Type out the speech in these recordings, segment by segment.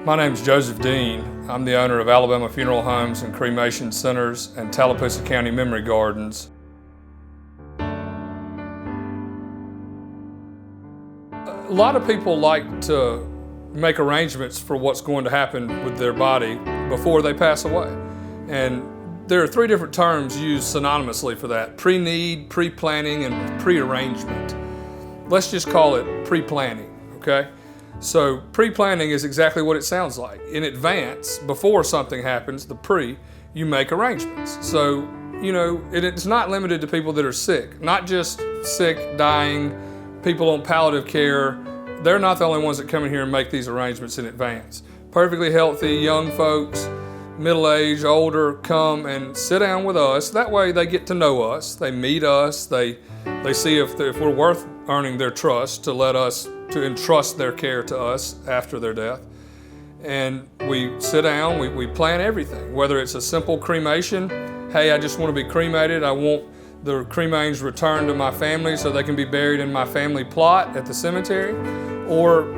My name is Joseph Dean. I'm the owner of Alabama Funeral Homes and Cremation Centers and Tallapoosa County Memory Gardens. A lot of people like to make arrangements for what's going to happen with their body before they pass away. And there are three different terms used synonymously for that: pre-need, pre-planning, and pre-arrangement. Let's just call it pre-planning, okay? So pre-planning is exactly what it sounds like. In advance, before something happens, the pre, you make arrangements. So, it's not limited to people that are sick, not just sick, dying, people on palliative care. They're not the only ones that come in here and make these arrangements in advance. Perfectly healthy, young folks, middle-aged, older, come and sit down with us. That way they get to know us, they meet us, they see if we're worth earning their trust to entrust their care to us after their death. And we sit down, we plan everything, whether it's a simple cremation. Hey, I just want to be cremated. I want the cremains returned to my family so they can be buried in my family plot at the cemetery. Or,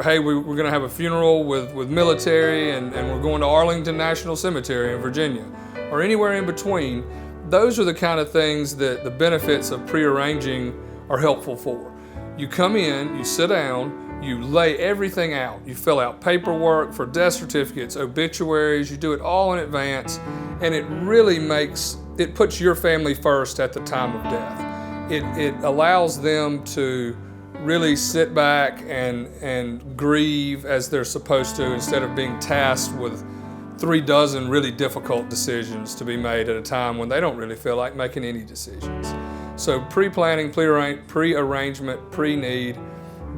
hey, we're going to have a funeral with military and we're going to Arlington National Cemetery in Virginia, or anywhere in between. Those are the kind of things that the benefits of pre-arranging are helpful for. You come in, you sit down, you lay everything out. You fill out paperwork for death certificates, obituaries, you do it all in advance, and it really puts your family first at the time of death. It allows them to really sit back and grieve as they're supposed to, instead of being tasked with 36 really difficult decisions to be made at a time when they don't really feel like making any decisions. So pre-planning, pre-arrangement, pre-need,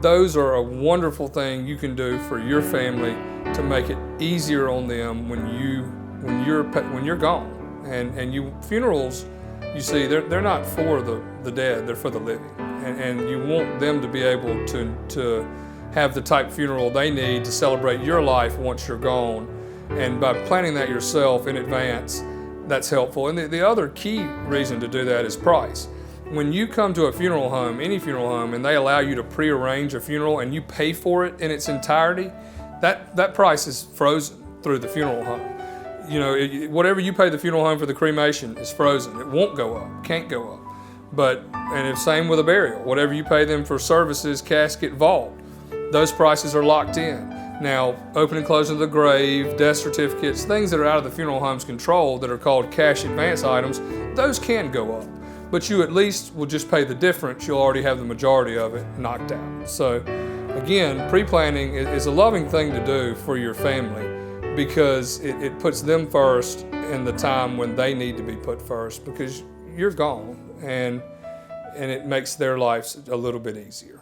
those are a wonderful thing you can do for your family to make it easier on them when you're gone. And funerals, you see, they're not for the dead, they're for the living. And you want them to be able to have the type of funeral they need to celebrate your life once you're gone. And by planning that yourself in advance, that's helpful. And the other key reason to do that is price. When you come to a funeral home, any funeral home, and they allow you to pre-arrange a funeral and you pay for it in its entirety, that price is frozen through the funeral home. Whatever you pay the funeral home for the cremation is frozen. It won't go up, can't go up. And it's same with a burial. Whatever you pay them for services, casket, vault, those prices are locked in. Now, opening and closing of the grave, death certificates, things that are out of the funeral home's control that are called cash advance items, those can go up. But you at least will just pay the difference. You'll already have the majority of it knocked out. So again, pre-planning is a loving thing to do for your family, because it puts them first in the time when they need to be put first, because you're gone, and it makes their lives a little bit easier.